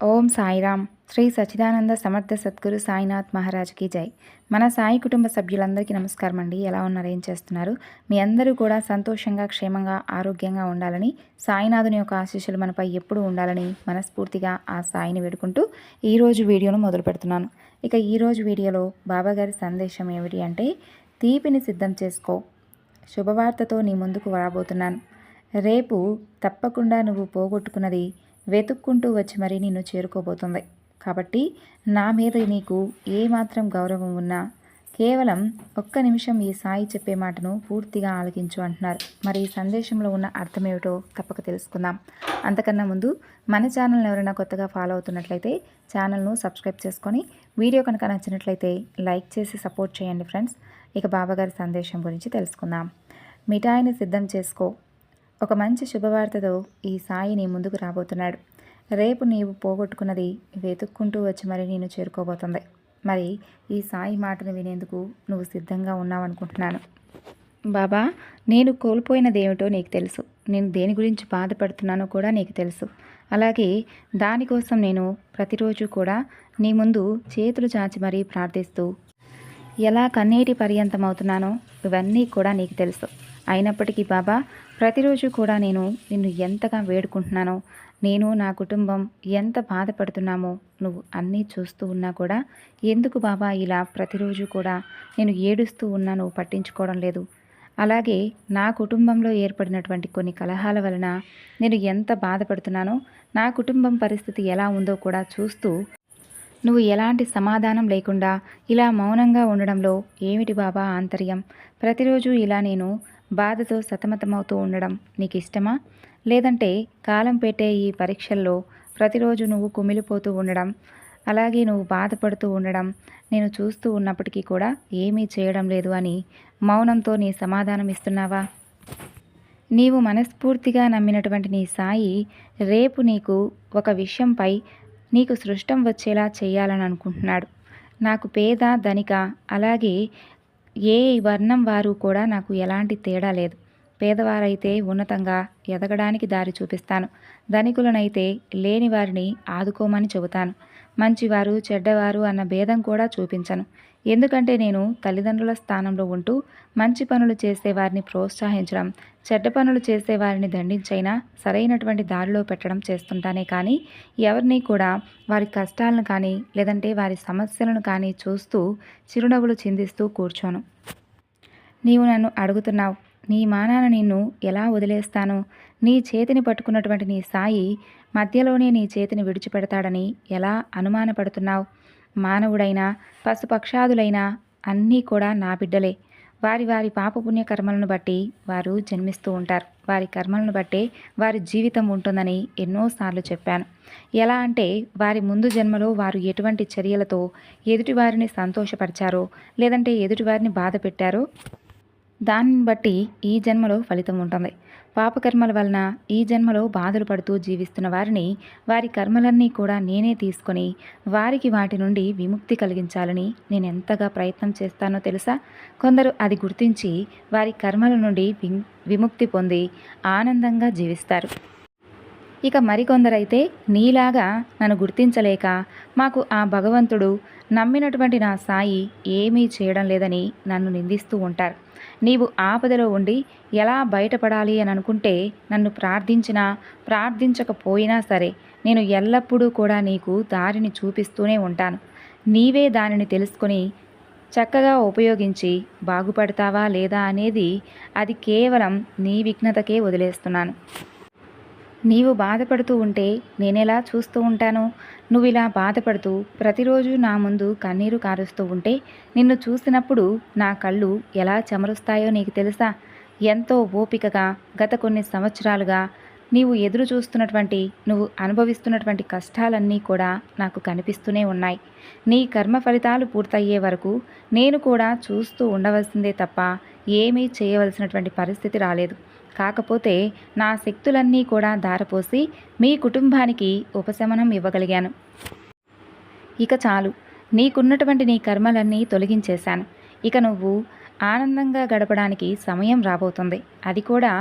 ఓం సాయిరామ్. శ్రీ సచ్చిదానంద సమర్థ సద్గురు సాయినాథ్ మహారాజ్కి జై. మన సాయి కుటుంబ సభ్యులందరికీ నమస్కారం అండి. ఎలా ఉన్నారు, ఏం చేస్తున్నారు? మీ అందరూ కూడా సంతోషంగా, క్షేమంగా, ఆరోగ్యంగా ఉండాలని, సాయినాథుని యొక్క ఆశీస్సులు మనపై ఎప్పుడూ ఉండాలని మనస్ఫూర్తిగా ఆ సాయిని వేడుకుంటూ ఈరోజు వీడియోను మొదలు పెడుతున్నాను. ఇక ఈరోజు వీడియోలో బాబాగారి సందేశం ఏమిటి అంటే, తీపిని సిద్ధం చేసుకో, శుభవార్తతో నీ ముందుకు రాబోతున్నాను. రేపు తప్పకుండా నువ్వు పోగొట్టుకున్నది వెతుక్కుంటూ వచ్చి మరీ నిన్ను చేరుకోబోతుంది. కాబట్టి నా మీద నీకు ఏమాత్రం గౌరవం ఉన్నా కేవలం ఒక్క నిమిషం ఈ సాయి చెప్పే మాటను పూర్తిగా ఆలకించు అంటున్నారు. మరి ఈ సందేశంలో ఉన్న అర్థం ఏమిటో తప్పక తెలుసుకుందాం. అంతకన్నా ముందు మన ఛానల్ని ఎవరైనా కొత్తగా ఫాలో అవుతున్నట్లయితే ఛానల్ను సబ్స్క్రైబ్ చేసుకొని, వీడియో కనుక నచ్చినట్లయితే లైక్ చేసి సపోర్ట్ చేయండి ఫ్రెండ్స్. ఇక బాబాగారి సందేశం గురించి తెలుసుకుందాం. మిఠాయిని సిద్ధం చేసుకో, ఒక మంచి శుభవార్తతో ఈ సాయి నీ ముందుకు రాబోతున్నాడు. రేపు నీవు పోగొట్టుకున్నది వెతుక్కుంటూ వచ్చి మరి నేను చేరుకోబోతుంది. మరి ఈ సాయి మాటను వినేందుకు నువ్వు సిద్ధంగా ఉన్నావనుకుంటున్నాను. బాబా, నేను కోల్పోయినదేమిటో నీకు తెలుసు. నేను దేని గురించి బాధపడుతున్నానో కూడా నీకు తెలుసు. అలాగే దానికోసం నేను ప్రతిరోజు కూడా నీ ముందు చేతులు చాచి మరీ ప్రార్థిస్తూ ఎలా కన్నీటి పర్యంతం అవుతున్నానో ఇవన్నీ కూడా నీకు తెలుసు. అయినప్పటికీ బాబా, ప్రతిరోజు కూడా నేను నిన్ను ఎంతగా వేడుకుంటున్నానో, నేను నా కుటుంబం ఎంత బాధపడుతున్నామో నువ్వు అన్నీ చూస్తూ ఉన్నా కూడా ఎందుకు బాబా ఇలా ప్రతిరోజు కూడా నేను ఏడుస్తూ ఉన్నా నువ్వు పట్టించుకోవడం లేదు? అలాగే నా కుటుంబంలో ఏర్పడినటువంటి కొన్ని కలహాల వలన నేను ఎంత బాధపడుతున్నానో, నా కుటుంబం పరిస్థితి ఎలా ఉందో కూడా చూస్తూ నువ్వు ఎలాంటి సమాధానం లేకుండా ఇలా మౌనంగా ఉండడంలో ఏమిటి బాబా ఆంతర్యం? ప్రతిరోజు ఇలా నేను బాధతో సతమతమవుతూ ఉండడం నీకు ఇష్టమా? లేదంటే కాలం పెట్టే ఈ పరీక్షల్లో ప్రతిరోజు నువ్వు కుమిలిపోతూ ఉండడం, అలాగే నువ్వు బాధపడుతూ ఉండడం నేను చూస్తూ ఉన్నప్పటికీ కూడా ఏమీ చేయడం లేదు అని మౌనంతో నీ సమాధానం ఇస్తున్నావా? నీవు మనస్ఫూర్తిగా నమ్మినటువంటి నీ సాయి రేపు నీకు ఒక విషయంపై నీకు సృష్టం వచ్చేలా చేయాలని అనుకుంటున్నాడు. నాకు పేద, ధనిక, అలాగే ఏ వర్ణం వారు కూడా నాకు ఎలాంటి తేడా లేదు. పేదవారైతే ఉన్నతంగా ఎదగడానికి దారి చూపిస్తాను, ధనికులనైతే లేని వారిని ఆదుకోమని చెబుతాను. మంచివారు, చెడ్డవారు అన్న భేదం కూడా చూపించను. ఎందుకంటే నేను తల్లిదండ్రుల స్థానంలో ఉంటూ మంచి పనులు చేసేవారిని ప్రోత్సహించడం, చెడ్డ పనులు చేసేవారిని దండించైనా సరైనటువంటి దారిలో పెట్టడం చేస్తుంటానే కానీ ఎవరిని కూడా వారి కష్టాలను కానీ లేదంటే వారి సమస్యలను కానీ చూస్తూ చిరునవ్వులు చిందిస్తూ కూర్చోను. నీవు నన్ను అడుగుతున్నావు, నీ మానాన నిన్ను ఎలా వదిలేస్తాను? నీ చేతిని పట్టుకున్నటువంటి నీ సాయి మధ్యలోనే నీ చేతిని విడిచిపెడతాడని ఎలా అనుమానపడుతున్నావు? మానవుడైనా పశుపక్షాదులైనా అన్నీ కూడా నా బిడ్డలే. వారి వారి పాపపుణ్య కర్మలను బట్టి వారు జన్మిస్తూ ఉంటారు. వారి కర్మలను బట్టే వారి జీవితం ఉంటుందని ఎన్నోసార్లు చెప్పాను. ఎలా అంటే వారి ముందు జన్మలో వారు ఎటువంటి చర్యలతో ఎదుటివారిని సంతోషపరిచారో లేదంటే ఎదుటివారిని బాధ పెట్టారో దానిని బట్టి ఈ జన్మలో ఫలితం ఉంటుంది. పాపకర్మల వలన ఈ జన్మలో బాధలు పడుతూ జీవిస్తున్న వారిని వారి కర్మలన్నీ కూడా నేనే తీసుకొని వారికి వాటి నుండి విముక్తి కలిగించాలని నేను ఎంతగా ప్రయత్నం చేస్తానో తెలుసా? కొందరు అది గుర్తించి వారి కర్మల నుండి విముక్తి పొంది ఆనందంగా జీవిస్తారు. ఇక మరికొందరైతే నీలాగా నన్ను గుర్తించలేక మాకు ఆ భగవంతుడు, నమ్మినటువంటి నా సాయి ఏమీ చేయడం లేదని నన్ను నిందిస్తూ ఉంటారు. నీవు ఆపదలో ఉండి ఎలా బయటపడాలి అని అనుకుంటే నన్ను ప్రార్థించినా ప్రార్థించకపోయినా సరే నేను ఎల్లప్పుడూ కూడా నీకు దారిని చూపిస్తూనే ఉంటాను. నీవే దానిని తెలుసుకొని చక్కగా ఉపయోగించి బాగుపడతావా లేదా అనేది అది కేవలం నీ విఘ్నతకే వదిలేస్తున్నాను. నీవు బాధపడుతూ ఉంటే నేనెలా చూస్తూ ఉంటాను? నువ్వు ఇలా బాధపడుతూ ప్రతిరోజు నా ముందు కన్నీరు కారుస్తూ ఉంటే నిన్ను చూసినప్పుడు నా కళ్ళు ఎలా చెమరుస్తాయో నీకు తెలుసా? ఎంతో ఓపికగా గత కొన్ని సంవత్సరాలుగా నీవు ఎదురు చూస్తున్నటువంటి, నువ్వు అనుభవిస్తున్నటువంటి కష్టాలన్నీ కూడా నాకు కనిపిస్తూనే ఉన్నాయి. నీ కర్మ ఫలితాలు పూర్తయ్యే వరకు నేను కూడా చూస్తూ ఉండవలసిందే తప్ప ఏమీ చేయవలసినటువంటి పరిస్థితి రాలేదు. కాకపోతే నా శక్తులన్నీ కూడా ధారపోసి మీ కుటుంబానికి ఉపశమనం ఇవ్వగలిగాను. ఇక చాలు, నీకున్నటువంటి నీ కర్మలన్నీ తొలగించేశాను. ఇక నువ్వు ఆనందంగా గడపడానికి సమయం రాబోతుంది. అది కూడా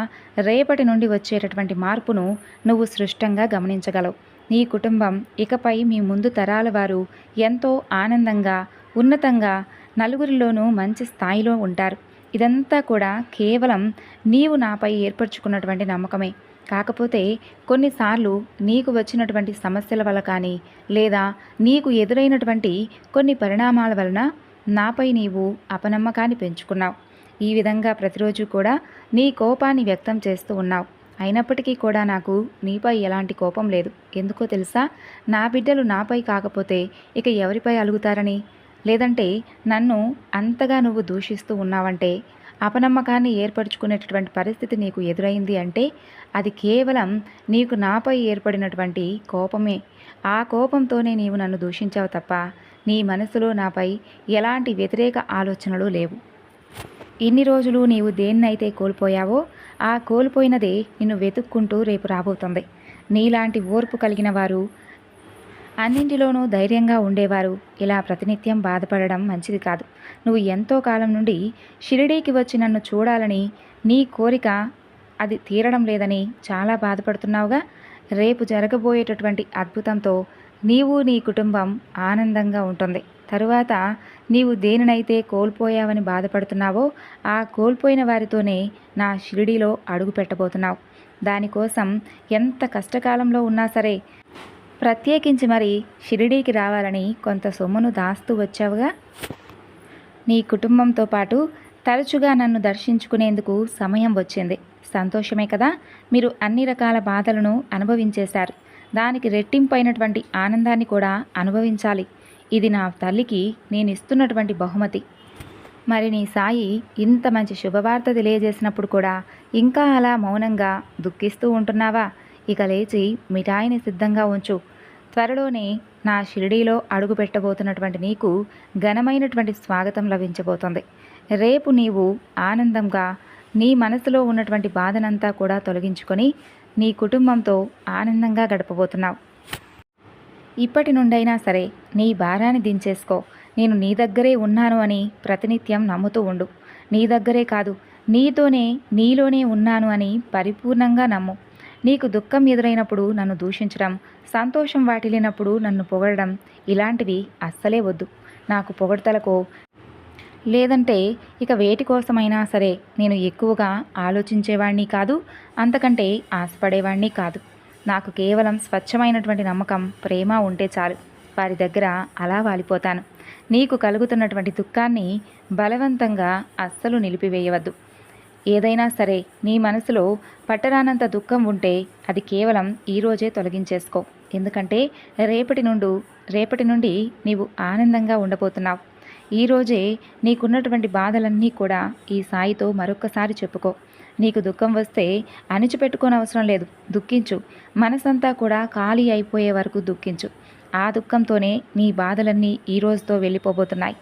రేపటి నుండి వచ్చేటటువంటి మార్పును నువ్వు స్పష్టంగా గమనించగలవు. నీ కుటుంబం ఇకపై మీ ముందు తరాల వారు ఎంతో ఆనందంగా, ఉన్నతంగా, నలుగురిలోనూ మంచి స్థాయిలో ఉంటారు. ఇదంతా కూడా కేవలం నీవు నాపై ఏర్పరచుకున్నటువంటి నమ్మకమే. కాకపోతే కొన్నిసార్లు నీకు వచ్చినటువంటి సమస్యల వల్ల కానీ, లేదా నీకు ఎదురైనటువంటి కొన్ని పరిణామాల వలన నాపై నీవు అపనమ్మకాన్ని పెంచుకున్నావు. ఈ విధంగా ప్రతిరోజు కూడా నీ కోపాన్ని వ్యక్తం చేస్తూ ఉన్నావు. అయినప్పటికీ కూడా నాకు నీపై ఎలాంటి కోపం లేదు. ఎందుకో తెలుసా? నా బిడ్డలు నాపై కాకపోతే ఇక ఎవరిపై అలుగుతారని. లేదంటే నన్ను అంతగా నువ్వు దూషిస్తూ ఉన్నావంటే, అపనమ్మకాన్ని ఏర్పరచుకునేటటువంటి పరిస్థితి నీకు ఎదురైంది అంటే అది కేవలం నీకు నాపై ఏర్పడినటువంటి కోపమే. ఆ కోపంతోనే నీవు నన్ను దూషించావు తప్ప నీ మనసులో నాపై ఎలాంటి వ్యతిరేక ఆలోచనలు లేవు. ఇన్ని రోజులు నీవు దేన్నైతే కోల్పోయావో ఆ కోల్పోయినదే నిన్ను వెతుక్కుంటూ రేపు రాబోతుంది. నీలాంటి ఓర్పు కలిగిన వారు, అన్నింటిలోనూ ధైర్యంగా ఉండేవారు ఇలా ప్రతినిత్యం బాధపడడం మంచిది కాదు. నువ్వు ఎంతో కాలం నుండి షిరిడీకి వచ్చి నన్ను చూడాలని నీ కోరిక అది తీరడం లేదని చాలా బాధపడుతున్నావుగా. రేపు జరగబోయేటటువంటి అద్భుతంతో నీవు నీ కుటుంబం ఆనందంగా ఉంటుంది. తరువాత నీవు దేనినైతే కోల్పోయావని బాధపడుతున్నావో ఆ కోల్పోయిన వారితోనే నా షిరిడీలో అడుగు పెట్టబోతున్నావు. దానికోసం ఎంత కష్టకాలంలో ఉన్నా సరే ప్రత్యేకించి మరి షిరిడీకి రావాలని కొంత సొమ్మును దాస్తూ వచ్చావుగా. నీ కుటుంబంతో పాటు తరచుగా నన్ను దర్శించుకునేందుకు సమయం వచ్చింది. సంతోషమే కదా. మీరు అన్ని రకాల బాధలను అనుభవించేశారు. దానికి రెట్టింపైనటువంటి ఆనందాన్ని కూడా అనుభవించాలి. ఇది నా తల్లికి నేను ఇస్తున్నటువంటి బహుమతి. మరి నీ సాయి ఇంత మంచి శుభవార్త తెలియజేసినప్పుడు కూడా ఇంకా అలా మౌనంగా దుఃఖిస్తూ ఉంటున్నావా? ఇక లేచి మిఠాయిని సిద్ధంగా ఉంచు. త్వరలోనే నా షిరిడీలో అడుగు పెట్టబోతున్నటువంటి నీకు ఘనమైనటువంటి స్వాగతం లభించబోతోంది. రేపు నీవు ఆనందంగా నీ మనసులో ఉన్నటువంటి బాధనంతా కూడా తొలగించుకొని నీ కుటుంబంతో ఆనందంగా గడపబోతున్నావు. ఇప్పటి నుండైనా సరే నీ భారాన్ని దించేసుకో. నేను నీ దగ్గరే ఉన్నాను అని ప్రతినిత్యం నమ్ముతూ ఉండు. నీ దగ్గరే కాదు, నీతోనే, నీలోనే ఉన్నాను అని పరిపూర్ణంగా నమ్ము. నీకు దుఃఖం ఎదురైనప్పుడు నన్ను దూషించడం, సంతోషం వాటిల్లినప్పుడు నన్ను పొగడడం ఇలాంటివి అస్సలే వద్దు. నాకు పొగడతలకో లేదంటే ఇక వేటి కోసమైనా సరే నేను ఎక్కువగా ఆలోచించేవాణ్ణి కాదు, అంతకంటే ఆశపడేవాణ్ణి కాదు. నాకు కేవలం స్వచ్ఛమైనటువంటి నమ్మకం, ప్రేమ ఉంటే చాలు. వారి దగ్గర అలా వాలిపోతాను. నీకు కలుగుతున్నటువంటి దుఃఖాన్ని బలవంతంగా అస్సలు నిలిపివేయవద్దు. ఏదైనా సరే నీ మనసులో పట్టరానంత దుఃఖం ఉంటే అది కేవలం ఈరోజే తొలగించేసుకో. ఎందుకంటే రేపటి నుండి నీవు ఆనందంగా ఉండబోతున్నావు. ఈరోజే నీకున్నటువంటి బాధలన్నీ కూడా ఈ సాయితో మరొక్కసారి చెప్పుకో. నీకు దుఃఖం వస్తే అణిచిపెట్టుకోనవసరం లేదు, దుఃఖించు. మనసంతా కూడా ఖాళీ అయిపోయే వరకు దుఃఖించు. ఆ దుఃఖంతోనే నీ బాధలన్నీ ఈ రోజుతో వెళ్ళిపోబోతున్నాయి.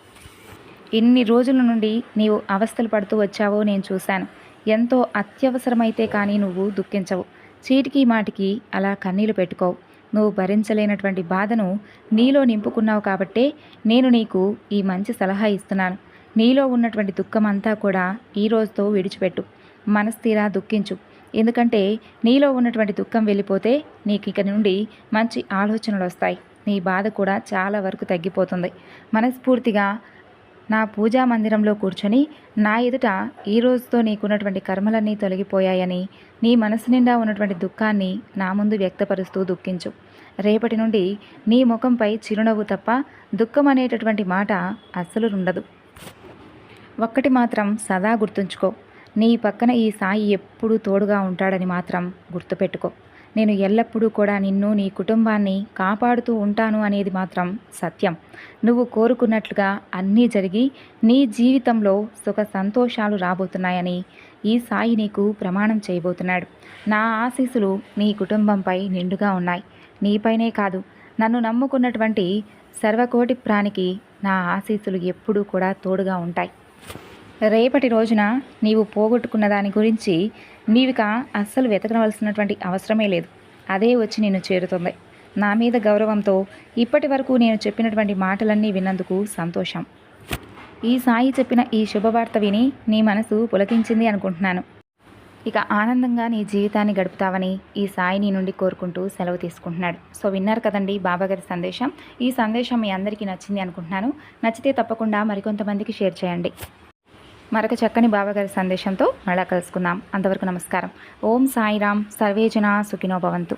ఎన్ని రోజుల నుండి నీవు అవస్థలు పడుతూ వచ్చావో నేను చూశాను. ఎంతో అత్యవసరమైతే కానీ నువ్వు దుఃఖించవు. చీటికి మాటికి అలా కన్నీళ్లు పెట్టుకోవు. నువ్వు భరించలేనటువంటి బాధను నీలో నింపుకున్నావు కాబట్టే నేను నీకు ఈ మంచి సలహా ఇస్తున్నాను. నీలో ఉన్నటువంటి దుఃఖం అంతా కూడా ఈ రోజుతో విడిచిపెట్టు. మనస్థిరా దుఃఖించు. ఎందుకంటే నీలో ఉన్నటువంటి దుఃఖం వెళ్ళిపోతే నీకు ఇక నుండి మంచి ఆలోచనలు వస్తాయి. నీ బాధ కూడా చాలా వరకు తగ్గిపోతుంది. మనస్ఫూర్తిగా నా పూజా మందిరంలో కూర్చొని నా ఎదుట ఈ రోజుతో నీకున్నటువంటి కర్మలన్నీ తొలగిపోయాయని, నీ మనసు నిండా ఉన్నటువంటి దుఃఖాన్ని నా ముందు వ్యక్తపరుస్తూ దుఃఖించు. రేపటి నుండి నీ ముఖంపై చిరునవ్వు తప్ప దుఃఖం అనేటటువంటి మాట అస్సలు ఉండదు. ఒక్కటి మాత్రం సదా గుర్తుంచుకో, నీ పక్కన ఈ సాయి ఎప్పుడూ తోడుగా ఉంటాడని మాత్రం గుర్తుపెట్టుకో. నేను ఎల్లప్పుడూ కూడా నిన్ను, నీ కుటుంబాన్ని కాపాడుతూ ఉంటాను అనేది మాత్రం సత్యం. నువ్వు కోరుకున్నట్లుగా అన్నీ జరిగి నీ జీవితంలో సుఖ సంతోషాలు రాబోతున్నాయని ఈ సాయి నీకు ప్రమాణం చేయబోతున్నాడు. నా ఆశీస్సులు నీ కుటుంబంపై నిండుగా ఉన్నాయి. నీపైనే కాదు, నన్ను నమ్ముకున్నటువంటి సర్వకోటి ప్రాణికి నా ఆశీస్సులు ఎప్పుడూ కూడా తోడుగా ఉంటాయి. రేపటి రోజున నీవు పోగొట్టుకున్న దాని గురించి నీవిక అస్సలు వెతకవలసినటువంటి అవసరమే లేదు. అదే వచ్చి నిన్ను చేరుతుంది. నా మీద గౌరవంతో ఇప్పటి వరకు నేను చెప్పినటువంటి మాటలన్నీ విన్నందుకు సంతోషం. ఈ సాయి చెప్పిన ఈ శుభవార్త విని నీ మనసు పులకించింది అనుకుంటున్నాను. ఇక ఆనందంగా నీ జీవితాన్ని గడుపుతావని ఈ సాయి నీ నుండి కోరుకుంటూ సెలవు తీసుకుంటున్నాడు. సో విన్నారు కదండి బాబాగారి సందేశం. ఈ సందేశం మీ అందరికీ నచ్చింది అనుకుంటున్నాను. నచ్చితే తప్పకుండా మరికొంతమందికి షేర్ చేయండి. మరొక చక్కని బాబాగారి సందేశంతో మళ్ళా కలుసుకుందాం. అంతవరకు నమస్కారం. ఓం సాయిరామ్. సర్వేజన సుఖినో భవంతు.